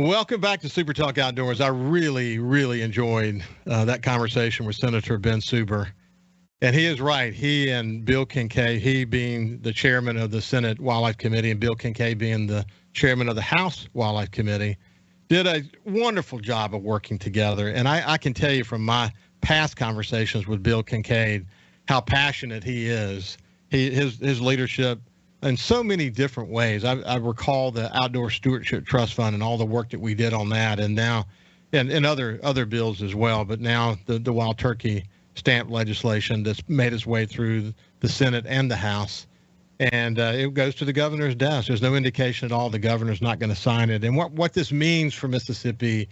Welcome back to Super Talk Outdoors. I really, really enjoyed that conversation with Senator Ben Suber. And he is right. He and Bill Kincaid, he being the chairman of the Senate Wildlife Committee and Bill Kincaid being the chairman of the House Wildlife Committee, did a wonderful job of working together. And I can tell you from my past conversations with Bill Kincaid how passionate he is. His leadership in so many different ways. I recall the Outdoor Stewardship Trust Fund and all the work that we did on that, and now, and other bills as well. But now the wild turkey stamp legislation that's made its way through the Senate and the House, and it goes to the governor's desk. There's no indication at all the governor's not going to sign it. And what this means for Mississippi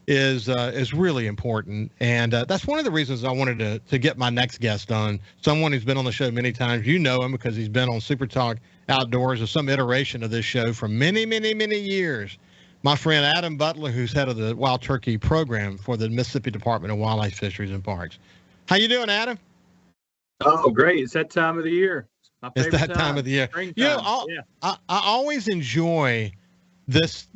is really important. And that's one of the reasons I wanted to get my next guest on, someone who's been on the show many times. You know him because he's been on Super Talk Outdoors or some iteration of this show for many, many, many years. My friend Adam Butler, who's head of the Wild Turkey Program for the Mississippi Department of Wildlife, Fisheries, and Parks. How you doing, Adam? Oh, great. It's that time of the year. It's that time of the year. You know, I always enjoy this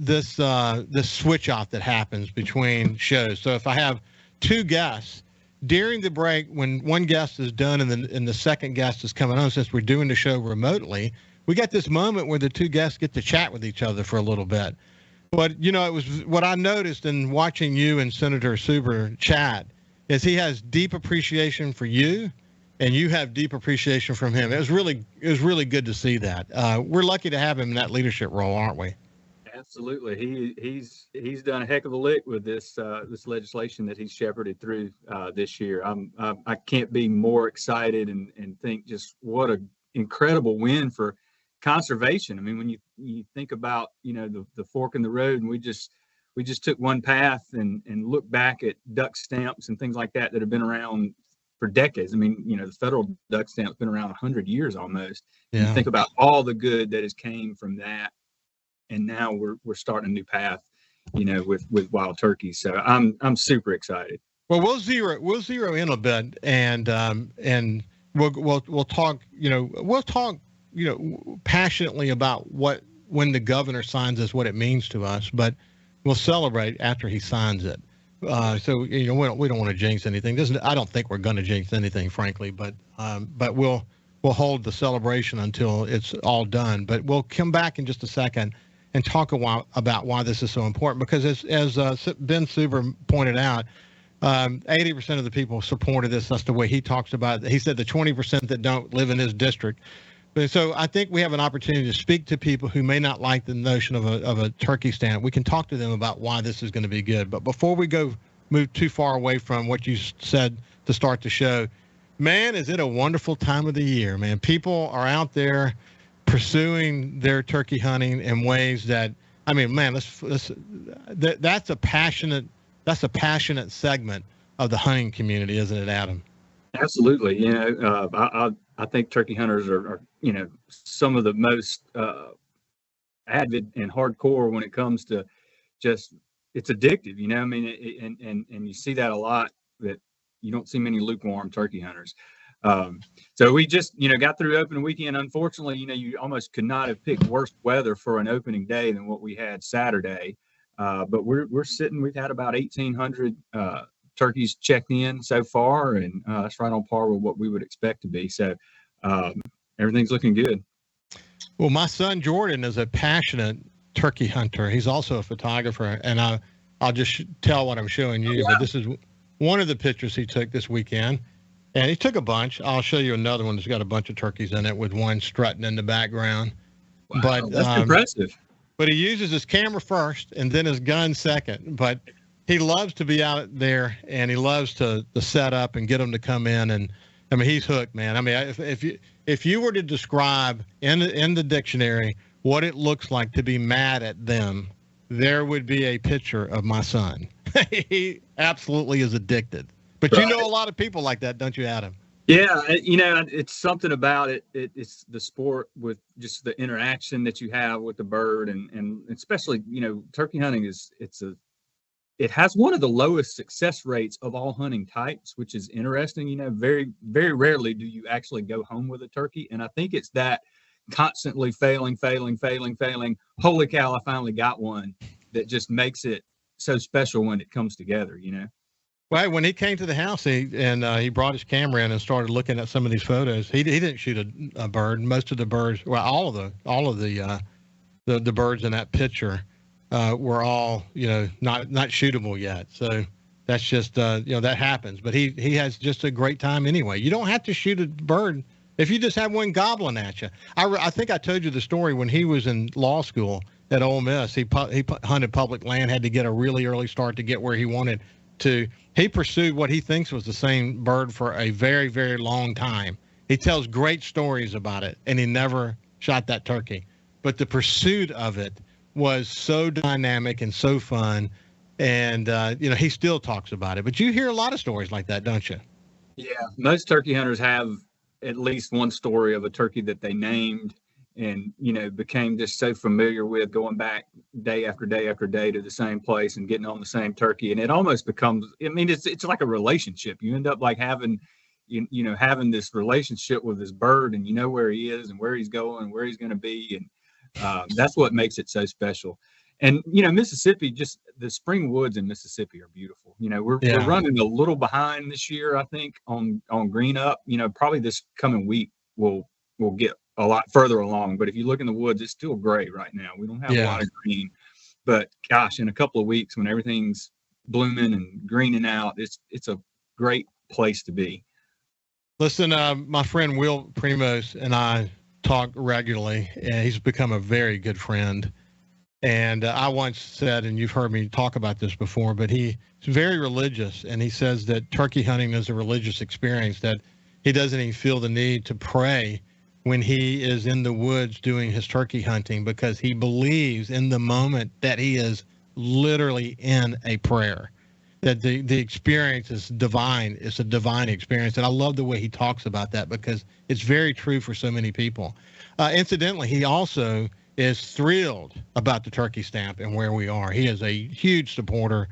switch off that happens between shows. So if I have two guests during the break, when one guest is done and the second guest is coming on, since we're doing the show remotely, we got this moment where the two guests get to chat with each other for a little bit. But, you know, it was what I noticed in watching you and Senator Suber chat is he has deep appreciation for you, and you have deep appreciation from him. It was really good to see that. We're lucky to have him in that leadership role, aren't we? Absolutely. He's done a heck of a lick with this legislation that he's shepherded through this year. I can't be more excited and think just what an incredible win for conservation. I mean, when you think about, you know, the fork in the road, and we just took one path and look back at duck stamps and things like that have been around for decades. I mean, you know, the federal duck stamp's been around 100 years almost. Yeah. You think about all the good that has came from that, and now we're starting a new path, you know, with wild turkey. So I'm super excited. Well, we'll zero in a bit, and we'll talk. We'll talk passionately about when the governor signs this, what it means to us, but we'll celebrate after he signs it. So we don't want to jinx anything. I don't think we're going to jinx anything, frankly. But we'll hold the celebration until it's all done. But we'll come back in just a second and talk about why this is so important. Because as Ben Suber pointed out, 80% of the people supported this. That's the way he talks about it. He said the 20% that don't live in his district. So I think we have an opportunity to speak to people who may not like the notion of a turkey stand. We can talk to them about why this is going to be good. But before we move too far away from what you said to start the show, man, is it a wonderful time of the year, man. People are out there pursuing their turkey hunting in ways that, I mean, man, that's a passionate segment of the hunting community, isn't it, Adam? Absolutely. You know, I think turkey hunters are you know, some of the most avid and hardcore when it comes to just, it's addictive, you know. I mean, and you see that a lot, that you don't see many lukewarm turkey hunters. So we just, you know, got through opening weekend. Unfortunately, you know, you almost could not have picked worse weather for an opening day than what we had Saturday. But we're sitting, we've had about 1,800 turkeys checked in so far, and that's right on par with what we would expect to be. So everything's looking good. Well, my son Jordan is a passionate turkey hunter. He's also a photographer, and I'll just tell what I'm showing you. But this is one of the pictures he took this weekend, and he took a bunch. I'll show you another one that's got a bunch of turkeys in it with one strutting in the background. Wow, but that's impressive. But he uses his camera first and then his gun second. But he loves to be out there, and he loves to set up and get them to come in. And I mean, he's hooked, man. I mean, if you were to describe in the dictionary what it looks like to be mad at them, there would be a picture of my son. He absolutely is addicted. But right. You know a lot of people like that, don't you, Adam? Yeah, you know, it's something about it. It's the sport with just the interaction that you have with the bird, and especially, you know, turkey hunting it has one of the lowest success rates of all hunting types, which is interesting. You know, very, very rarely do you actually go home with a turkey. And I think it's that constantly failing. Holy cow, I finally got one. that just makes it so special when it comes together, you know? Well, when he came to the house, he brought his camera in and started looking at some of these photos. He didn't shoot a bird. Most of the birds, well, all of the birds in that picture were all, not shootable yet. So that's just that happens. But he has just a great time anyway. You don't have to shoot a bird if you just have one gobbling at you. I think I told you the story when he was in law school at Ole Miss. He hunted public land, had to get a really early start to get where he wanted to. He pursued what he thinks was the same bird for a very, very long time. He tells great stories about it, and he never shot that turkey. But the pursuit of it was so dynamic and so fun, and he still talks about it. But you hear a lot of stories like that, don't you? Yeah, most turkey hunters have at least one story of a turkey that they named and, became just so familiar with, going back day after day after day to the same place and getting on the same turkey. And it almost becomes, it's like a relationship. You end up like having, having this relationship with this bird, and you know where he is and where he's going and where he's going to be. And that's what makes it so special. And, Mississippi, just the spring woods in Mississippi are beautiful. We're running a little behind this year, I think, on green up. Probably this coming week we'll get a lot further along. But if you look in the woods, it's still gray right now. We don't have a lot of green. But gosh, in a couple of weeks when everything's blooming and greening out, it's a great place to be. Listen, my friend Will Primos and I talk regularly, and he's become a very good friend. And I once said, and you've heard me talk about this before, but he's very religious, and he says that turkey hunting is a religious experience, that he doesn't even feel the need to pray when he is in the woods doing his turkey hunting, because he believes in the moment that he is literally in a prayer, that the experience is divine. It's a divine experience. And I love the way he talks about that, because it's very true for so many people. Incidentally, he also is thrilled about the turkey stamp and where we are. He is a huge supporter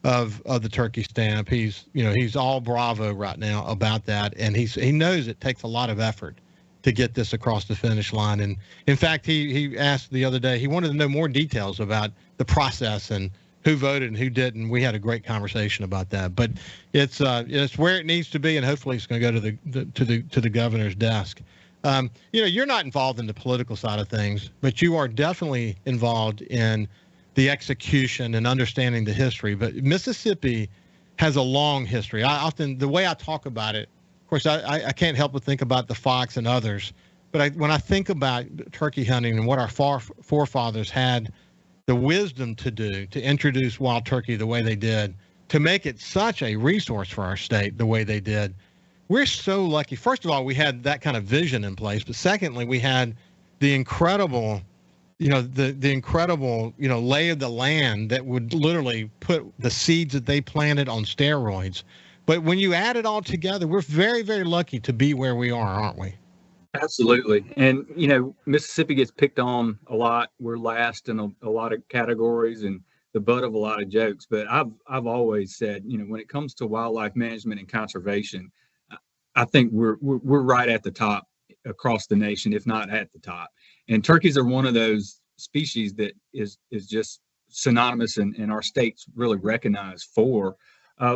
of the turkey stamp. He's all bravo right now about that. And he knows it takes a lot of effort to get this across the finish line. And in fact, he asked the other day, he wanted to know more details about the process and who voted and who didn't. We had a great conversation about that, but it's where it needs to be. And hopefully it's going to go to the governor's desk. You're not involved in the political side of things, but you are definitely involved in the execution and understanding the history. But Mississippi has a long history. The way I talk about it, of course, I can't help but think about the fox and others. But when I think about turkey hunting and what our forefathers had the wisdom to do, to introduce wild turkey the way they did, to make it such a resource for our state the way they did, we're so lucky. First of all, we had that kind of vision in place. But secondly, we had the incredible, the incredible, lay of the land that would literally put the seeds that they planted on steroids. But when you add it all together, we're very, very lucky to be where we are, aren't we? Absolutely. And, Mississippi gets picked on a lot. We're last in a lot of categories and the butt of a lot of jokes. But I've always said, when it comes to wildlife management and conservation, I think we're right at the top across the nation, if not at the top. And turkeys are one of those species that is just synonymous and our state's really recognized for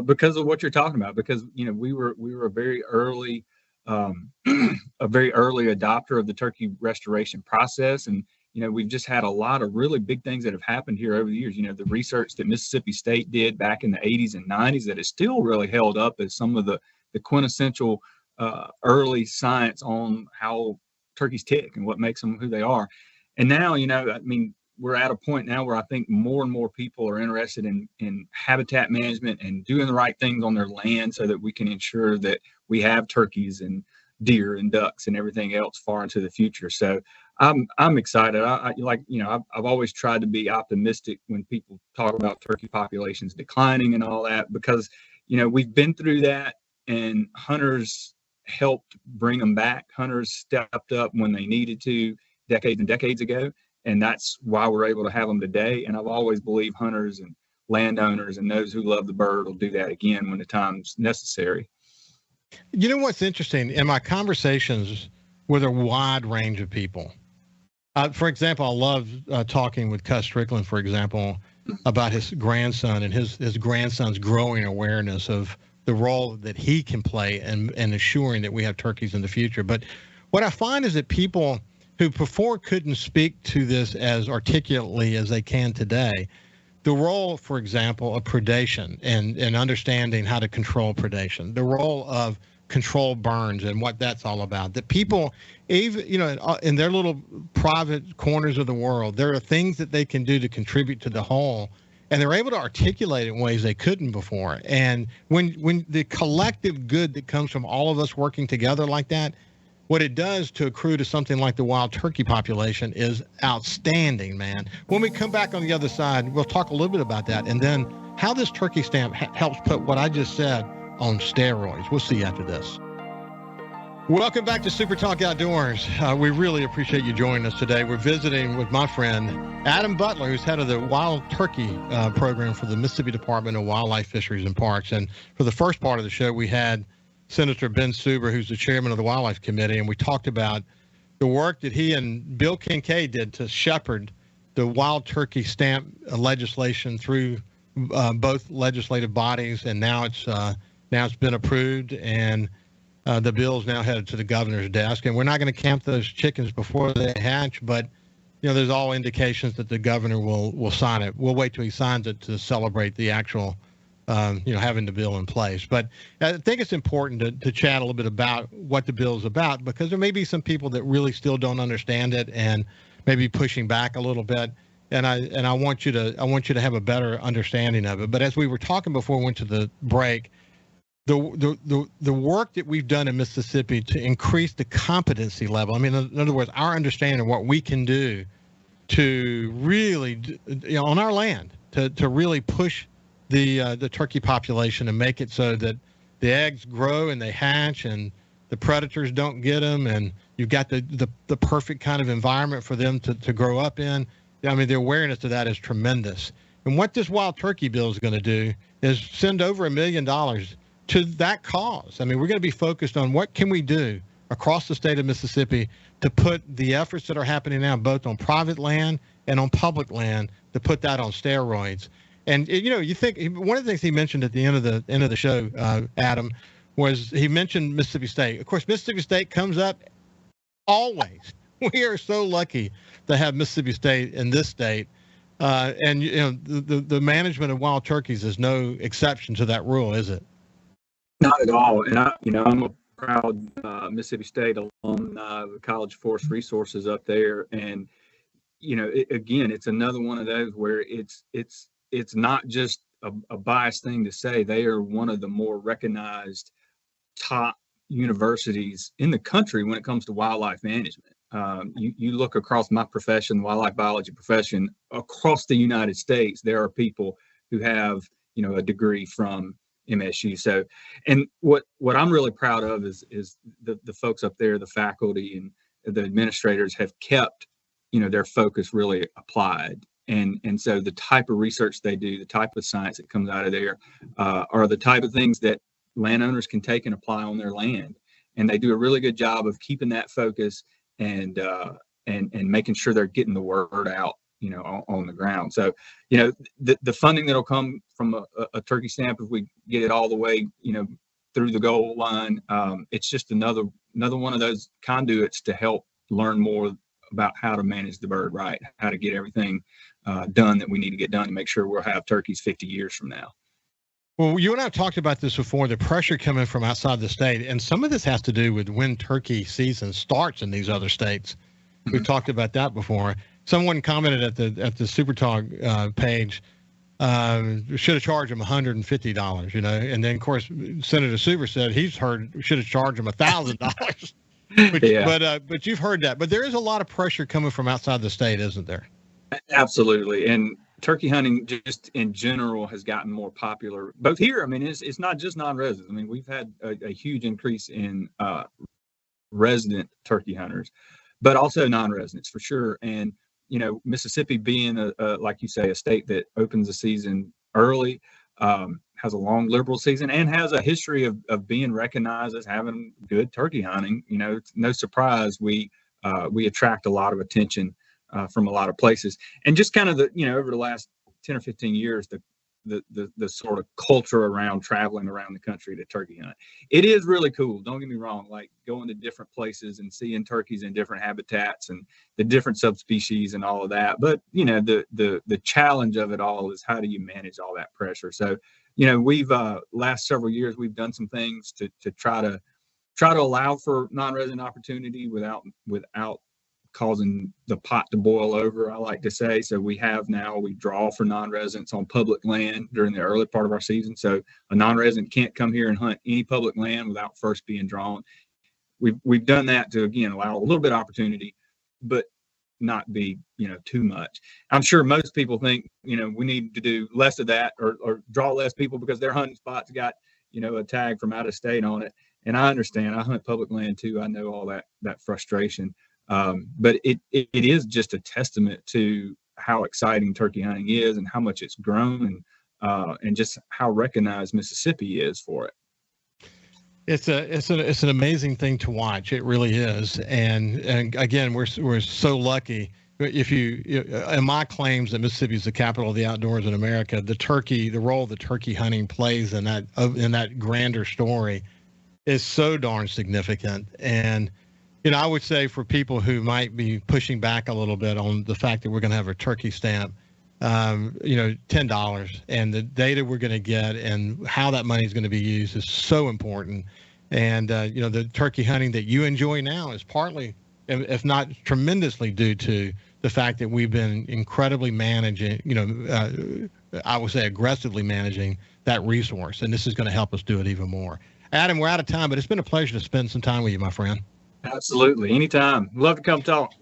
because of what you're talking about. Because we were a very early adopter of the turkey restoration process, and we've just had a lot of really big things that have happened here over the years. The research that Mississippi State did back in the 80s and 90s that is still really held up as some of the quintessential early science on how turkeys tick and what makes them who they are. And now, we're at a point now where I think more and more people are interested in habitat management and doing the right things on their land so that we can ensure that we have turkeys and deer and ducks and everything else far into the future. So I'm excited. I've always tried to be optimistic when people talk about turkey populations declining and all that, because, we've been through that, and hunters helped bring them back. Hunters stepped up when they needed to decades and decades ago. And that's why we're able to have them today. And I've always believed hunters and landowners and those who love the bird will do that again when the time's necessary. You know what's interesting? In my conversations with a wide range of people, for example, I love talking with Cuss Strickland, for example, about his grandson and his grandson's growing awareness of the role that he can play in ensuring that we have turkeys in the future. But what I find is that people who before couldn't speak to this as articulately as they can today, the role, for example, of predation and understanding how to control predation, the role of control burns and what that's all about. That people, even in their little private corners of the world, there are things that they can do to contribute to the whole, and they're able to articulate it in ways they couldn't before. And when the collective good that comes from all of us working together like that, what it does to accrue to something like the wild turkey population is outstanding, man. When we come back on the other side, we'll talk a little bit about that, and then how this turkey stamp helps put what I just said on steroids. We'll see you after this. Welcome back to SuperTalk Outdoors. We really appreciate you joining us today. We're visiting with my friend Adam Butler, who's head of the Wild Turkey program for the Mississippi Department of Wildlife, Fisheries, and Parks. And for the first part of the show, we had Senator Ben Suber, who's the chairman of the Wildlife Committee, and we talked about the work that he and Bill Kincaid did to shepherd the wild turkey stamp legislation through both legislative bodies, and now it's been approved, and the bill's now headed to the governor's desk. And we're not going to count those chickens before they hatch, but there's all indications that the governor will sign it. We'll wait till he signs it to celebrate the actual having the bill in place. But I think it's important to chat a little bit about what the bill is about, because there may be some people that really still don't understand it and maybe pushing back a little bit. And I want you to have a better understanding of it. But as we were talking before we went to the break, the work that we've done in Mississippi to increase the competency level. I mean, in other words, our understanding of what we can do to really, on our land, to really push the turkey population and make it so that the eggs grow and they hatch and the predators don't get them, and you've got the perfect kind of environment for them to grow up in. I mean, the awareness of that is tremendous. And what this wild turkey bill is going to do is send over $1 million to that cause. I mean, we're going to be focused on what can we do across the state of Mississippi to put the efforts that are happening now, both on private land and on public land, to put that on steroids. And you think one of the things he mentioned at the end of the show, Adam, was he mentioned Mississippi State. Of course, Mississippi State comes up always. We are so lucky to have Mississippi State in this state, and the management of wild turkeys is no exception to that rule, is it? Not at all. And I'm a proud Mississippi State alum, College Forest Resources up there, and again, it's another one of those where it's not just a biased thing to say. They are one of the more recognized top universities in the country when it comes to wildlife management. You look across my profession, the wildlife biology profession, across the United States, there are people who have, a degree from MSU. So, and what I'm really proud of is the folks up there, the faculty and the administrators have kept, their focus really applied. And so the type of research they do, the type of science that comes out of there, are the type of things that landowners can take and apply on their land. And they do a really good job of keeping that focus and making sure they're getting the word out, on the ground. So, the funding that'll come from a turkey stamp, if we get it all the way, through the goal line, it's just another one of those conduits to help learn more about how to manage the bird right, how to get everything done that we need to get done to make sure we'll have turkeys 50 years from now. Well, you and I have talked about this before, the pressure coming from outside the state, and some of this has to do with when turkey season starts in these other states. Mm-hmm. We've talked about that before. Someone commented at the SuperTalk page, should have charged them $150, and then of course Senator Suber said he's heard should have charged them $1,000. But you've heard that. But there is a lot of pressure coming from outside the state, isn't there? Absolutely. And turkey hunting just in general has gotten more popular. Both here, I mean, it's not just non-residents. I mean, we've had a huge increase in resident turkey hunters, but also non-residents for sure. And, Mississippi being, like you say, a state that opens the season early, has a long liberal season, and has a history of being recognized as having good turkey hunting. It's no surprise we attract a lot of attention from a lot of places. And just kind of over the last 10 or 15 years, the sort of culture around traveling around the country to turkey hunt. It is really cool. Don't get me wrong, like going to different places and seeing turkeys in different habitats and the different subspecies and all of that. But, the challenge of it all is how do you manage all that pressure? So, we've last several years, we've done some things to try to allow for non-resident opportunity without causing the pot to boil over, I like to say. So we draw for non-residents on public land during the early part of our season. So a non-resident can't come here and hunt any public land without first being drawn. We've done that to, again, allow a little bit of opportunity, but not be, too much. I'm sure most people think, we need to do less of that or draw less people because their hunting spots got, a tag from out of state on it. And I understand. I hunt public land too. I know all that frustration. But it is just a testament to how exciting turkey hunting is and how much it's grown and just how recognized Mississippi is for it. It's an amazing thing to watch. It really is. And again, we're so lucky. If in my claims that Mississippi is the capital of the outdoors in America, the role that turkey hunting plays in that grander story is so darn significant. And I would say for people who might be pushing back a little bit on the fact that we're going to have a turkey stamp, $10 and the data we're going to get and how that money is going to be used is so important. And, the turkey hunting that you enjoy now is partly, if not tremendously, due to the fact that we've been incredibly managing, I would say aggressively managing that resource. And this is going to help us do it even more. Adam, we're out of time, but it's been a pleasure to spend some time with you, my friend. Absolutely. Anytime. Love to come talk.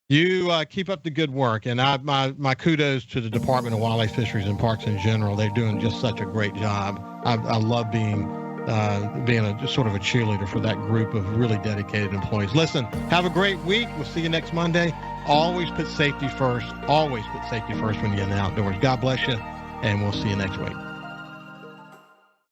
You keep up the good work. And my kudos to the Department of Wildlife, Fisheries, and Parks in general. They're doing just such a great job. I love being a sort of a cheerleader for that group of really dedicated employees. Listen, have a great week. We'll see you next Monday. Always put safety first. Always put safety first when you're in the outdoors. God bless you, and we'll see you next week.